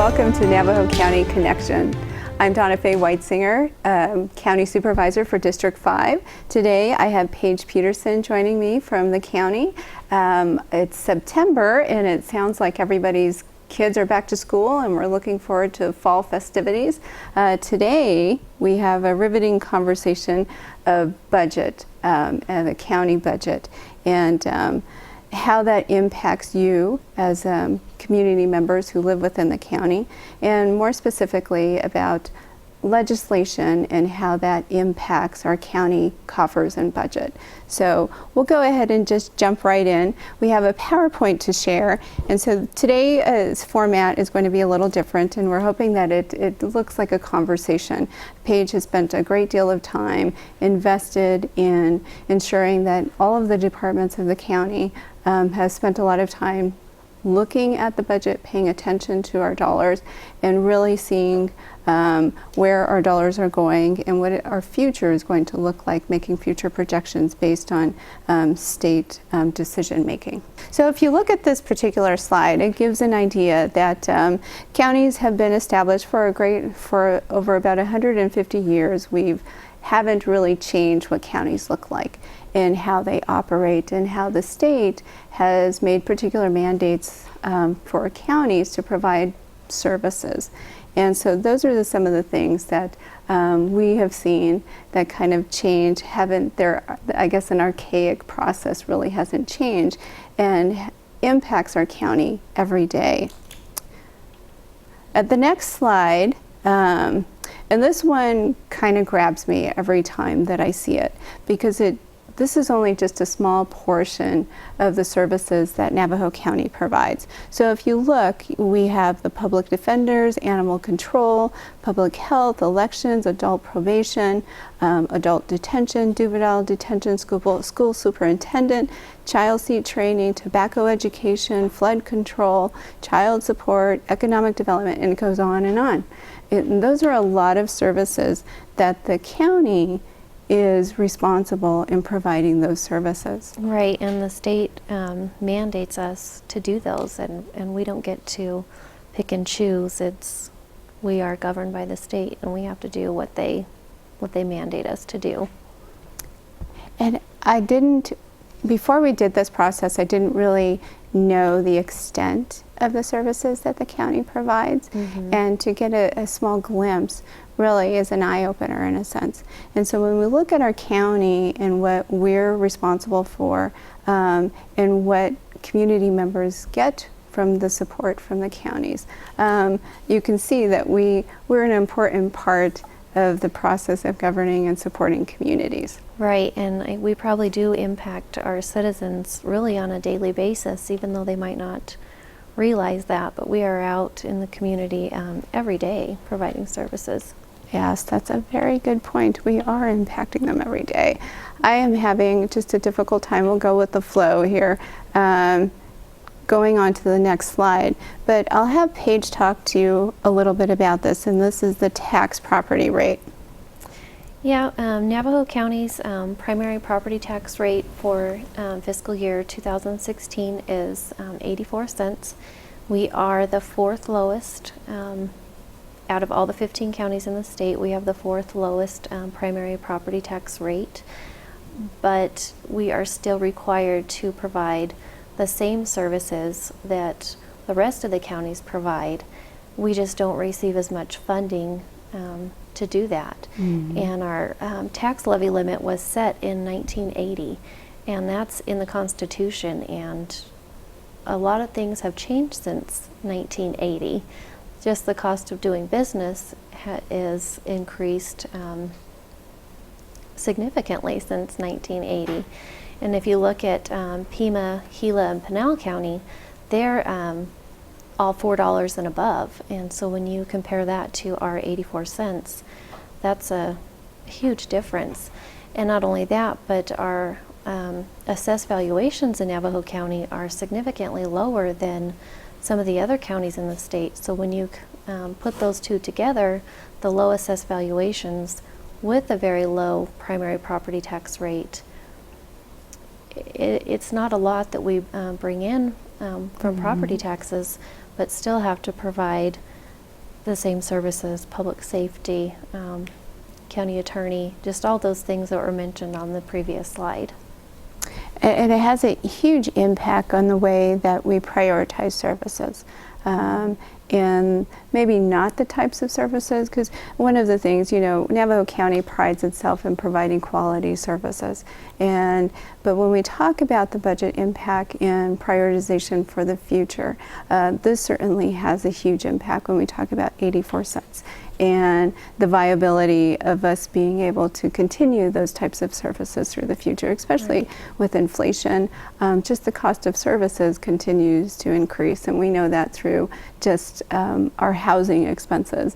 Welcome to Navajo County Connection. I'm Dawnafe Whitesinger, County Supervisor for District 5. Today I have Paige Peterson joining me from the county. It's September and it sounds like everybody's kids are back to school and we're looking forward to fall festivities. Today we have a riveting conversation of budget, and the county budget, and how that impacts you as community members who live within the county, and more specifically about legislation and how that impacts our county coffers and budget. So we'll go ahead and just jump right in. We have a PowerPoint to share, and so today's format is going to be a little different, and we're hoping that it looks like a conversation. Paige has spent a great deal of time invested in ensuring that all of the departments of the county has spent a lot of time looking at the budget, paying attention to our dollars, and really seeing where our dollars are going and what our future is going to look like, making future projections based on state decision making. So if you look at this particular slide, it gives an idea that counties have been established for over about 150 years. We haven't really changed what counties look like and how they operate, and how the state has made particular mandates for counties to provide services. And so those are some of the things that we have seen that kind of change. I guess an archaic process really hasn't changed and impacts our county every day. At the next slide, and this one kind of grabs me every time that I see it, because this is only just a small portion of the services that Navajo County provides. So if you look, we have the public defenders, animal control, public health, elections, adult probation, adult detention, juvenile detention, school superintendent, child seat training, tobacco education, flood control, child support, economic development, and it goes on and on. And those are a lot of services that the county is responsible in providing those services. Right, and the state mandates us to do those, and we don't get to pick and choose. We are governed by the state, and we have to do what they mandate us to do. And before we did this process, I didn't really know the extent of the services that the county provides, and to get a small glimpse really is an eye-opener in a sense. And so when we look at our county and what we're responsible for, and what community members get from the support from the counties, you can see that we're an important part of the process of governing and supporting communities. Right, and we probably do impact our citizens really on a daily basis, even though they might not realize that, but we are out in the community every day providing services. Yes, that's a very good point. We are impacting them every day. I am having just a difficult time. We'll go with the flow here. Going on to the next slide, but I'll have Paige talk to you a little bit about this, and this is the tax property rate. Yeah, Navajo County's primary property tax rate for fiscal year 2016 is 84 cents. We are the fourth lowest out of all the 15 counties in the state. We have the fourth lowest primary property tax rate, but we are still required to provide the same services that the rest of the counties provide. We just don't receive as much funding to do that. And our tax levy limit was set in 1980, and that's in the Constitution, and a lot of things have changed since 1980. Just the cost of doing business is increased significantly since 1980. And if you look at Pima, Gila, and Pinal County, they're all $4 and above. And so when you compare that to our 84 cents, that's a huge difference. And not only that, but our assessed valuations in Navajo County are significantly lower than some of the other counties in the state. So when you put those two together, the low assessed valuations with a very low primary property tax rate, it's not a lot that we bring in from property taxes, but still have to provide the same services, public safety, county attorney, just all those things that were mentioned on the previous slide. And it has a huge impact on the way that we prioritize services. And maybe not the types of services, because one of the things, Navajo County prides itself in providing quality services. But when we talk about the budget impact and prioritization for the future, this certainly has a huge impact when we talk about 84 cents and the viability of us being able to continue those types of services through the future, especially with inflation. Just the cost of services continues to increase, and we know that through just our housing expenses.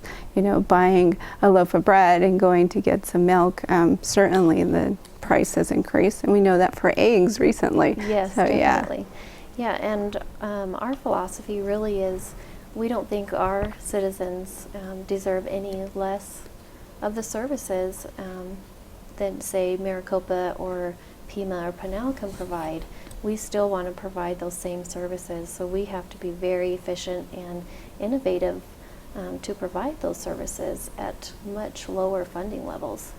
Buying a loaf of bread and going to get some milk, certainly the price has increased, and we know that for eggs recently. Yes, so, definitely. Yeah, and our philosophy really is we don't think our citizens deserve any less of the services than, say, Maricopa or Pima or Pinal can provide. We still want to provide those same services, so we have to be very efficient and innovative to provide those services at much lower funding levels.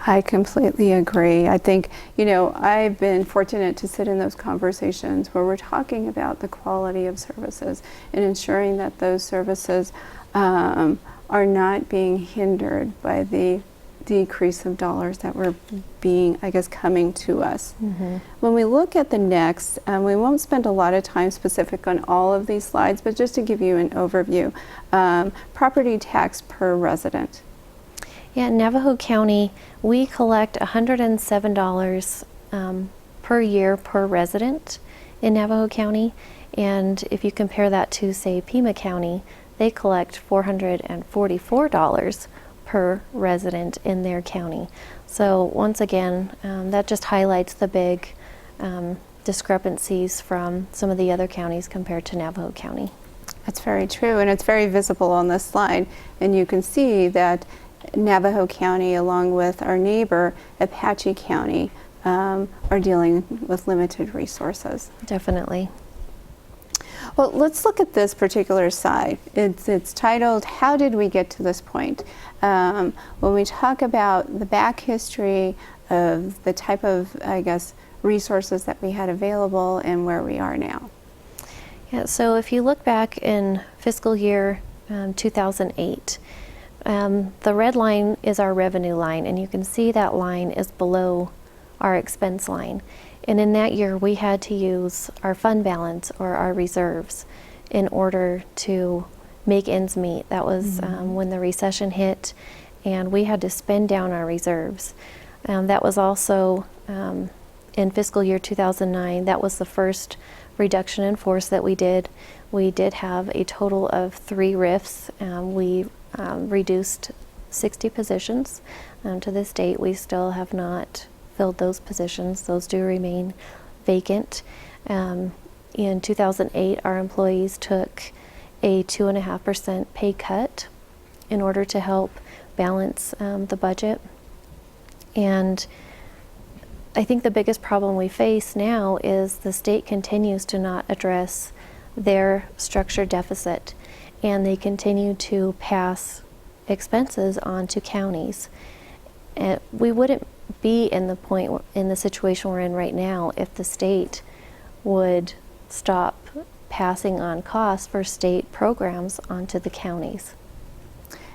I completely agree. I think, I've been fortunate to sit in those conversations where we're talking about the quality of services and ensuring that those services are not being hindered by the decrease of dollars that were being, coming to us. Mm-hmm. When we look at the next, we won't spend a lot of time specific on all of these slides, but just to give you an overview, property tax per resident. Yeah, in Navajo County, we collect $107 per year per resident in Navajo County. And if you compare that to, say, Pima County, they collect $444 per resident in their county. So once again, that just highlights the big discrepancies from some of the other counties compared to Navajo County. That's very true, and it's very visible on this slide. And you can see that Navajo County, along with our neighbor Apache County, are dealing with limited resources. Definitely. Well, let's look at this particular slide. It's titled, How Did We Get to This Point? When we talk about the back history of the type of, resources that we had available and where we are now. Yeah, so if you look back in fiscal year 2008, the red line is our revenue line, and you can see that line is below our expense line. And in that year, we had to use our fund balance or our reserves in order to make ends meet. That was when the recession hit, and we had to spend down our reserves. That was also in fiscal year 2009. That was the first reduction in force that we did. We did have a total of 3 RIFs. We reduced 60 positions. To this date, we still have not filled those positions. Those do remain vacant. In 2008, our employees took a 2.5% pay cut in order to help balance the budget. And I think the biggest problem we face now is the state continues to not address their structured deficit, and they continue to pass expenses on to counties. We wouldn't be in the situation we're in right now if the state would stop passing on costs for state programs onto the counties.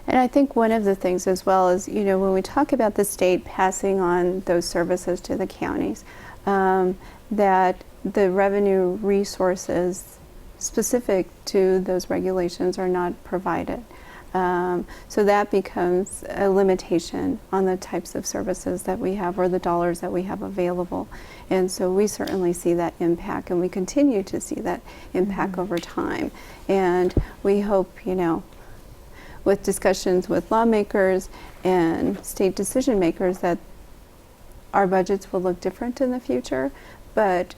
And I think one of the things as well is, when we talk about the state passing on those services to the counties, that the revenue resources specific to those regulations are not provided. So that becomes a limitation on the types of services that we have or the dollars that we have available. And so we certainly see that impact, and we continue to see that impact over time. And we hope, with discussions with lawmakers and state decision makers, that our budgets will look different in the future, but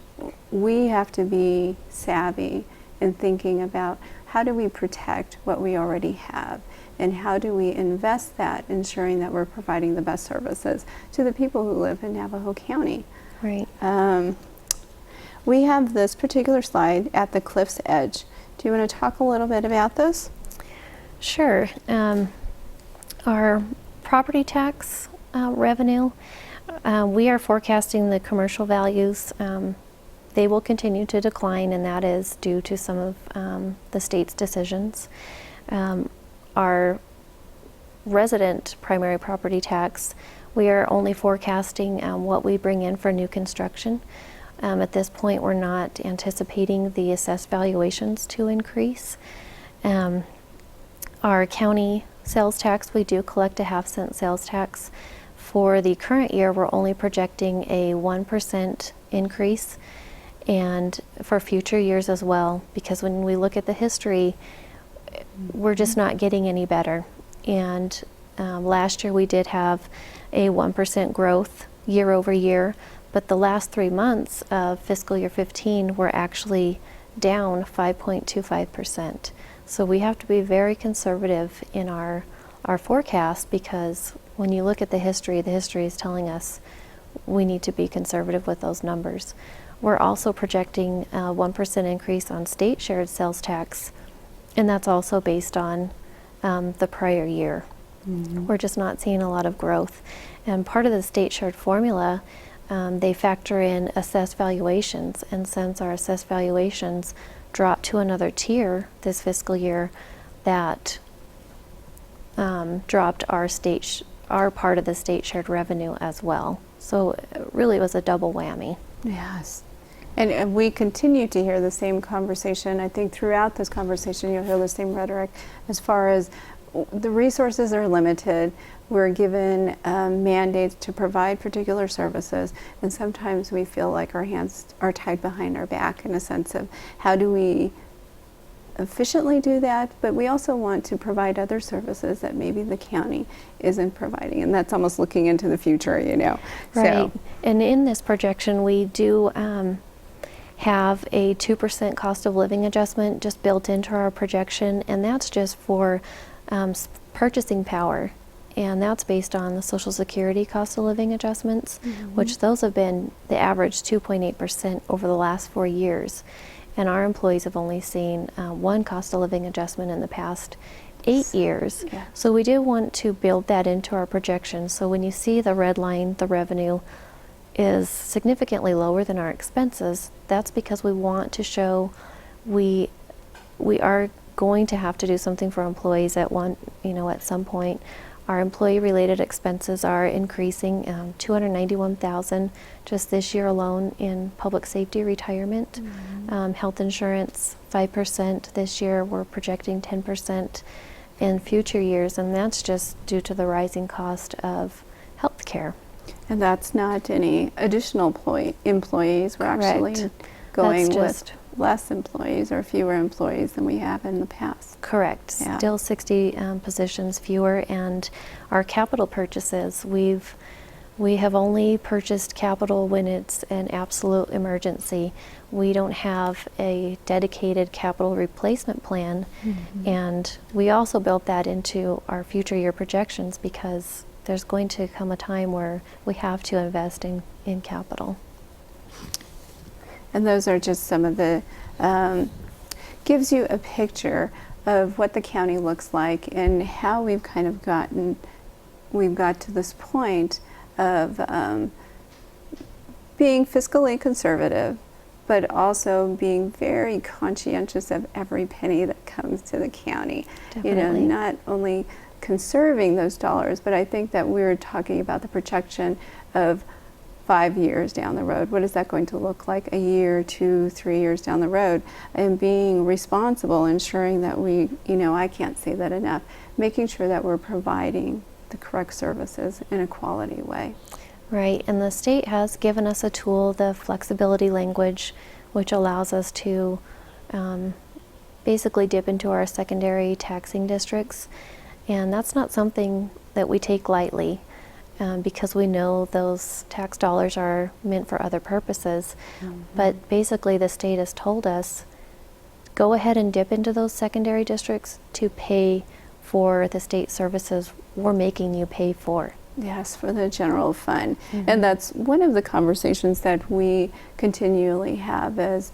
we have to be savvy in thinking about how do we protect what we already have, and how do we invest that, ensuring that we're providing the best services to the people who live in Navajo County. Right. We have this particular slide at the cliff's edge. Do you want to talk a little bit about this? Sure. Our property tax revenue, we are forecasting the commercial values. They will continue to decline, and that is due to some of the state's decisions. Our resident primary property tax, we are only forecasting what we bring in for new construction. At this point, we're not anticipating the assessed valuations to increase. Our county sales tax, we do collect a 1/2 cent sales tax. For the current year, we're only projecting a 1% increase, and for future years as well, because when we look at the history, we're just not getting any better. And last year we did have a 1% growth year over year, but the last 3 months of fiscal year 15 were actually down 5.25%. So we have to be very conservative in our forecast, because when you look at the history is telling us we need to be conservative with those numbers. We're also projecting a 1% increase on state shared sales tax, and that's also based on the prior year. We're just not seeing a lot of growth. And part of the state shared formula, they factor in assessed valuations, and since our assessed valuations dropped to another tier this fiscal year, that dropped our part of the state shared revenue as well. So really it was a double whammy. Yes. And we continue to hear the same conversation. I think throughout this conversation you'll hear the same rhetoric as far as the resources are limited. We're given mandates to provide particular services, and sometimes we feel like our hands are tied behind our back in a sense of how do we efficiently do that, but we also want to provide other services that maybe the county isn't providing, and that's almost looking into the future, you know. Right. So. And in this projection we do have a 2% cost of living adjustment just built into our projection, and that's just for purchasing power, and that's based on the Social Security cost of living adjustments, which those have been the average 2.8% over the last 4 years, and our employees have only seen one cost of living adjustment in the past 8 years. Yeah. So we do want to build that into our projections. So when you see the red line, the revenue is significantly lower than our expenses, that's because we want to show we are going to have to do something for employees at some point. Our employee-related expenses are increasing, $291,000 just this year alone in public safety retirement. Health insurance, 5% this year. We're projecting 10% in future years, and that's just due to the rising cost of health care. And that's not any additional employees. We're actually Correct. going That's with just less employees or fewer employees than we have in the past. Correct. Yeah. Still 60 positions fewer, and our capital purchases, we have only purchased capital when it's an absolute emergency. We don't have a dedicated capital replacement plan, and we also built that into our future year projections because there's going to come a time where we have to invest in capital. And those are just some of the, gives you a picture of what the county looks like and how we've kind of we've got to this point of being fiscally conservative, but also being very conscientious of every penny that comes to the county. Definitely. Not only conserving those dollars, but I think that we're talking about the projection of 5 years down the road. What is that going to look like a year, 2, 3 years down the road? And being responsible, ensuring that we, I can't say that enough, making sure that we're providing the correct services in a quality way. Right, and the state has given us a tool, the flexibility language, which allows us to basically dip into our secondary taxing districts. And that's not something that we take lightly because we know those tax dollars are meant for other purposes. But basically the state has told us, go ahead and dip into those secondary districts to pay for the state services we're making you pay for. Yes, for the general fund. And that's one of the conversations that we continually have is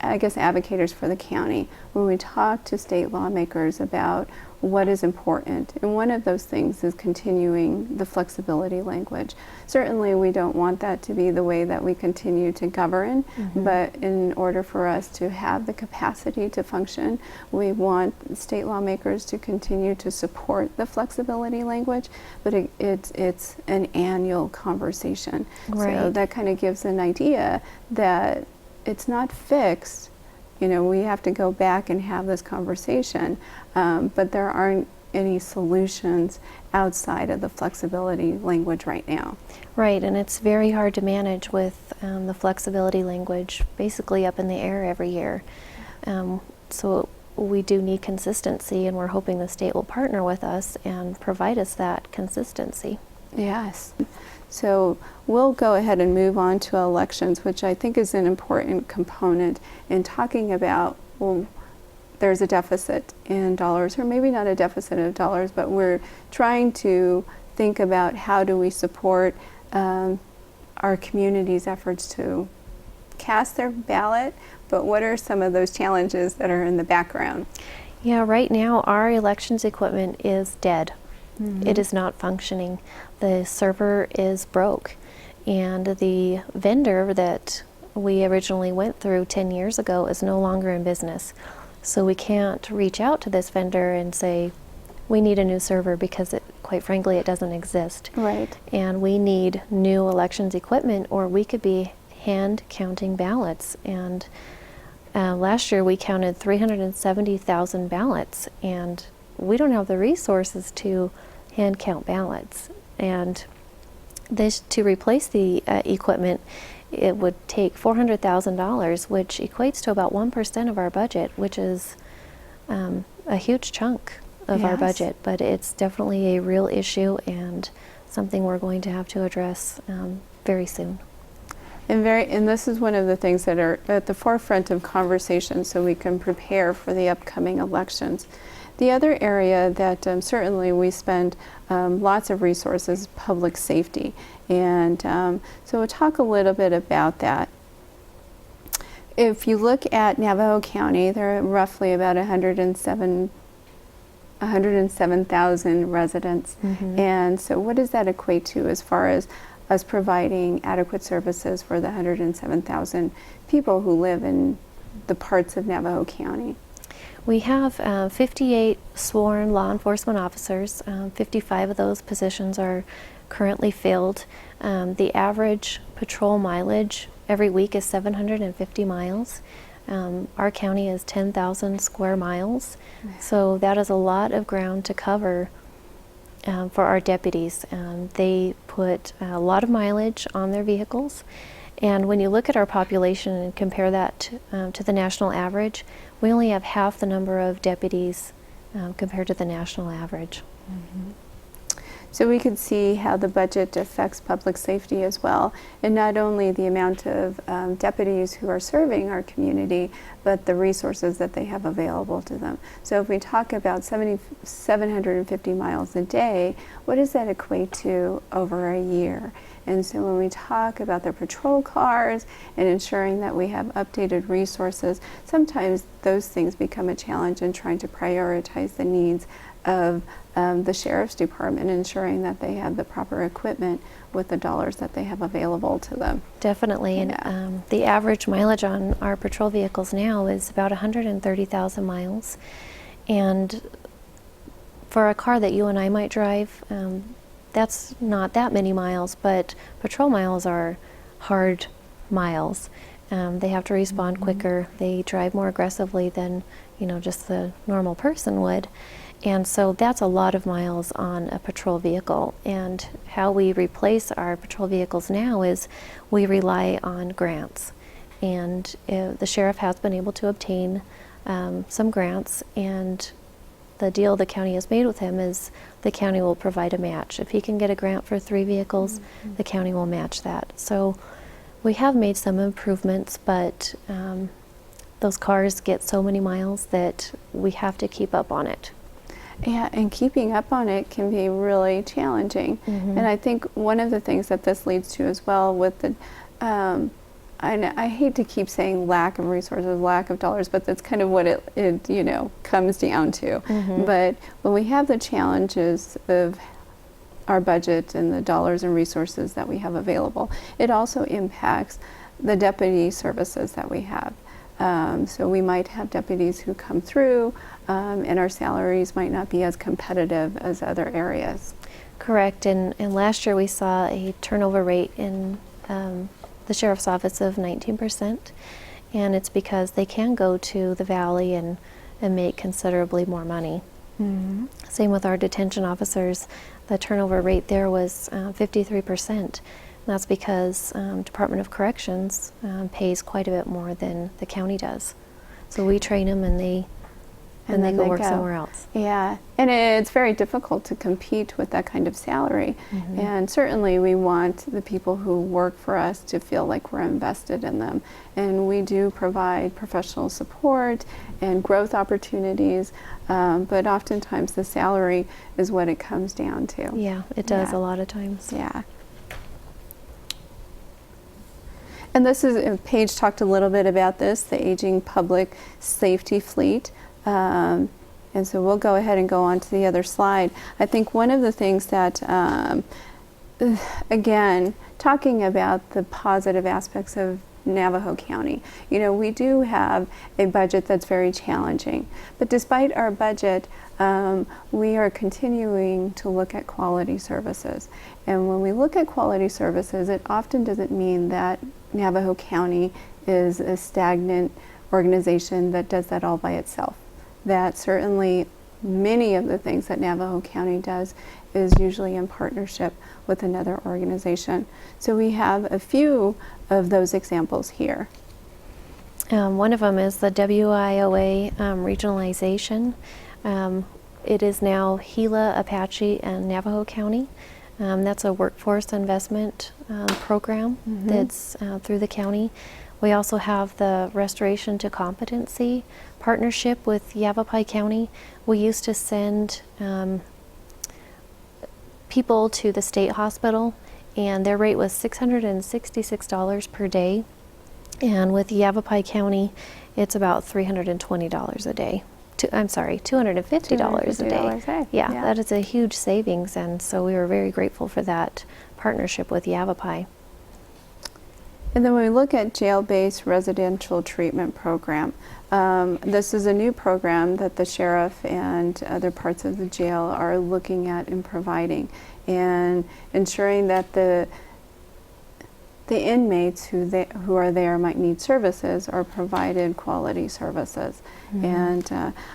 advocators for the county, when we talk to state lawmakers about what is important. And one of those things is continuing the flexibility language. Certainly we don't want that to be the way that we continue to govern, but in order for us to have the capacity to function, we want state lawmakers to continue to support the flexibility language, but it's an annual conversation. Right. So that kind of gives an idea that it's not fixed. You know, we have to go back and have this conversation, but there aren't any solutions outside of the flexibility language right now. Right, and it's very hard to manage with the flexibility language basically up in the air every year. So we do need consistency, and we're hoping the state will partner with us and provide us that consistency. Yes. So we'll go ahead and move on to elections, which I think is an important component in talking about, well, there's a deficit in dollars, or maybe not a deficit of dollars, but we're trying to think about how do we support our community's efforts to cast their ballot, but what are some of those challenges that are in the background? Yeah, right now our elections equipment is dead. It is not functioning. The server is broke, and the vendor that we originally went through 10 years ago is no longer in business. So we can't reach out to this vendor and say, we need a new server, because quite frankly, it doesn't exist. Right. And we need new elections equipment, or we could be hand counting ballots. And last year we counted 370,000 ballots, and we don't have the resources to hand count ballots. And this, to replace the equipment, it would take $400,000, which equates to about 1% of our budget, which is a huge chunk of our budget. But it's definitely a real issue, and something we're going to have to address very soon. And this is one of the things that are at the forefront of conversation, so we can prepare for the upcoming elections. The other area that certainly we spend lots of resources is public safety. And so we'll talk a little bit about that. If you look at Navajo County, there are roughly about 107,000 residents. And so what does that equate to as far as us providing adequate services for the 107,000 people who live in the parts of Navajo County? We have 58 sworn law enforcement officers. 55 of those positions are currently filled. The average patrol mileage every week is 750 miles. Our county is 10,000 square miles, so that is a lot of ground to cover for our deputies. They put a lot of mileage on their vehicles, and when you look at our population and compare that to the national average, we only have half the number of deputies compared to the national average. So we could see how the budget affects public safety as well, and not only the amount of deputies who are serving our community, but the resources that they have available to them. So if we talk about 750 miles a day, what does that equate to over a year? And so when we talk about their patrol cars and ensuring that we have updated resources, sometimes those things become a challenge in trying to prioritize the needs of the Sheriff's Department, ensuring that they have the proper equipment with the dollars that they have available to them. Definitely, and the average mileage on our patrol vehicles now is about 130,000 miles. And for a car that you and I might drive, that's not that many miles, but patrol miles are hard miles. They have to respond quicker. They drive more aggressively than, just the normal person would. And so that's a lot of miles on a patrol vehicle. And how we replace our patrol vehicles now is we rely on grants. And the sheriff has been able to obtain some grants, and the deal the county has made with him is the county will provide a match. If he can get a grant for 3 vehicles, the county will match that. So we have made some improvements, but those cars get so many miles that we have to keep up on it. Yeah, and keeping up on it can be really challenging. And I think one of the things that this leads to as well with the I hate to keep saying lack of resources, lack of dollars, but that's kind of what it you know, comes down to. But when we have the challenges of our budget and the dollars and resources that we have available, it also impacts the deputy services that we have. So we might have deputies who come through, and our salaries might not be as competitive as other areas. Correct. And last year we saw a turnover rate in the sheriff's office of 19%, and it's because they can go to the valley and make considerably more money. Same with our detention officers. The turnover rate there was 53%. That's because Department of Corrections pays quite a bit more than the county does. So we train them, and they go work somewhere else. Yeah, and it's very difficult to compete with that kind of salary. And certainly we want the people who work for us to feel like we're invested in them. And we do provide professional support and growth opportunities, but oftentimes the salary is what it comes down to. Yeah, it does a lot of times. Yeah. And this is, Paige talked a little bit about this, the aging public safety fleet. And so we'll go ahead and go on to the other slide. I think one of the things that, again, talking about the positive aspects of Navajo County, you know, we do have a budget that's very challenging. But despite our budget, we are continuing to look at quality services. And when we look at quality services, it often doesn't mean that Navajo County is a stagnant organization that does that all by itself. That certainly many of the things that Navajo County does is usually in partnership with another organization. So we have a few of those examples here. One of them is the WIOA regionalization. It is now Gila, Apache, and Navajo County. That's a workforce investment program that's through the county. We also have the Restoration to Competency partnership with Yavapai County. We used to send people to the state hospital, and their rate was $666 per day. And with Yavapai County, it's about $320 a day. $250 a day. Yeah, that is a huge savings, and so we were very grateful for that partnership with Yavapai. And then when we look at jail-based residential treatment program, this is a new program that the sheriff and other parts of the jail are looking at and providing, and ensuring that the inmates who are there might need services are provided quality services. And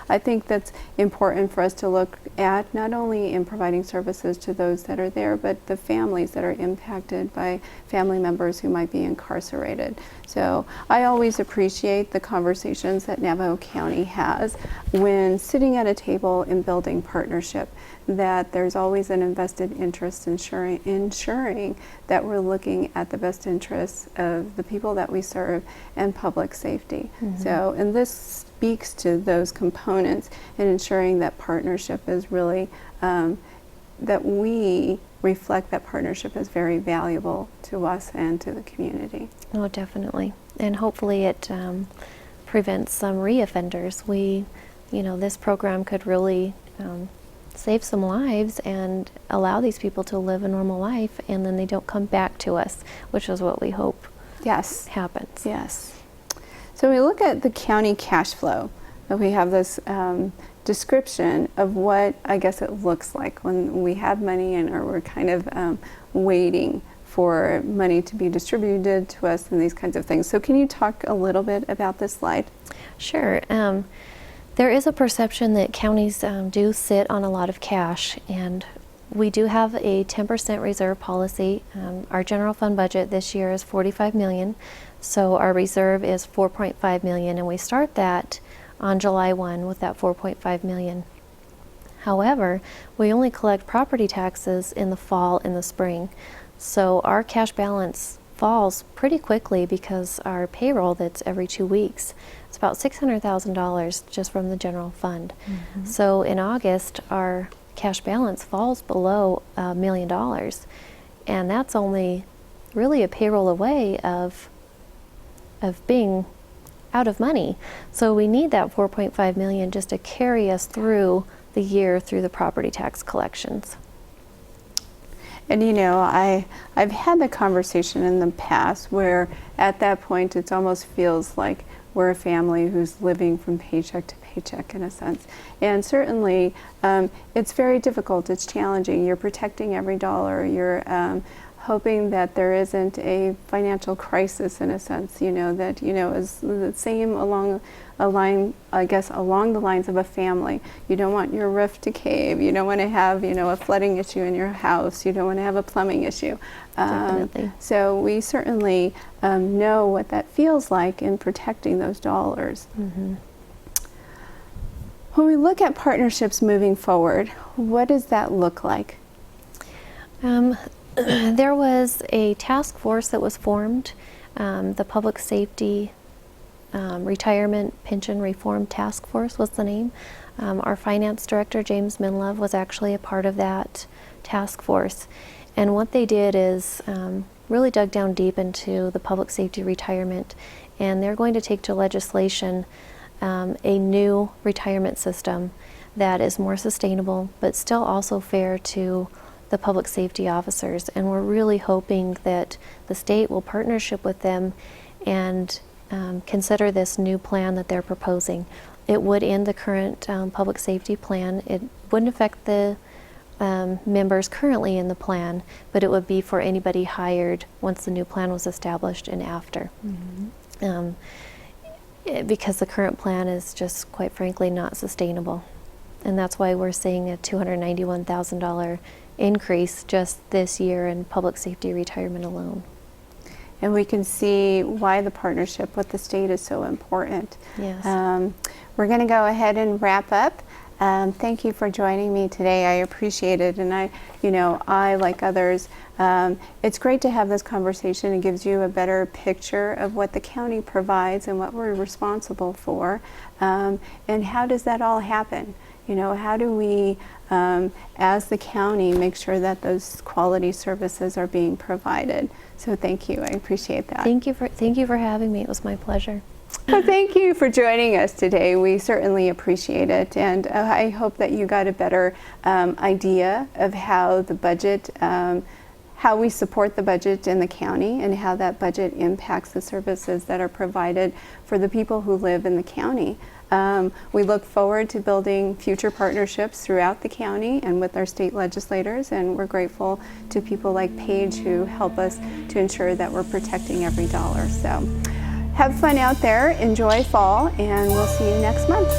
I think that's important for us to look at, not only in providing services to those that are there, but the families that are impacted by family members who might be incarcerated. So I always appreciate the conversations that Navajo County has when sitting at a table and building partnership, that there's always an invested interest in ensuring that we're looking at the best interests of the people that we serve and public safety. So, and this speaks to those components and ensuring that partnership is really, that we reflect that partnership is very valuable to us and to the community. Oh, definitely. And hopefully it prevents some reoffenders. This program could really save some lives and allow these people to live a normal life, and then they don't come back to us, which is what we hope happens. Yes. So we look at the county cash flow. We have this description of what I guess it looks like when we have money and or we're kind of waiting for money to be distributed to us and these kinds of things. So can you talk a little bit about this slide? Sure. There is a perception that counties do sit on a lot of cash, and we do have a 10% reserve policy. Our general fund budget this year is $45 million, so our reserve is $4.5 million, and we start that on July 1 with that $4.5 million. However, we only collect property taxes in the fall and the spring, so our cash balance falls pretty quickly because our payroll that's every 2 weeks, it's about $600,000 just from the general fund. So in August, our cash balance falls below $1 million, and that's only really a payroll away of of being out of money. So we need that 4.5 million just to carry us through the year through the property tax collections. And you know, I've had the conversation in the past where at that point it almost feels like we're a family who's living from paycheck to paycheck in a sense. And certainly it's very difficult, it's challenging. You're protecting every dollar. You're hoping that there isn't a financial crisis in a sense, you know, that, you know, is the same along a line, I guess, along the lines of a family. You don't want your roof to cave. You don't want to have, you know, a flooding issue in your house. You don't want to have a plumbing issue. Definitely. So we certainly know what that feels like in protecting those dollars. Mm-hmm. When we look at partnerships moving forward, what does that look like? There was a task force that was formed, the Public Safety Retirement Pension Reform Task Force was the name. Our finance director, James Minlove, was actually a part of that task force. And what they did is really dug down deep into the public safety retirement, and they're going to take to legislation a new retirement system that is more sustainable, but still also fair to the public safety officers. And we're really hoping that the state will partnership with them and consider this new plan that they're proposing. It would end the current public safety plan. It wouldn't affect the members currently in the plan, but it would be for anybody hired once the new plan was established and after. Mm-hmm. Because the current plan is just, quite frankly, not sustainable. And that's why we're seeing a $291,000 increase just this year in public safety retirement alone. And we can see why the partnership with the state is so important. Yes. We're going to go ahead and wrap up. Thank you for joining me today. I appreciate it. And I, like others, it's great to have this conversation. It gives you a better picture of what the county provides and what we're responsible for. And how does that all happen? You know, how do we, as the county, make sure that those quality services are being provided? So thank you. I appreciate that. Thank you for having me. It was my pleasure. Well, thank you for joining us today. We certainly appreciate it, and I hope that you got a better idea of how the budget, how we support the budget in the county, and how that budget impacts the services that are provided for the people who live in the county. We look forward to building future partnerships throughout the county and with our state legislators, and we're grateful to people like Paige who help us to ensure that we're protecting every dollar. So have fun out there, enjoy fall, and we'll see you next month.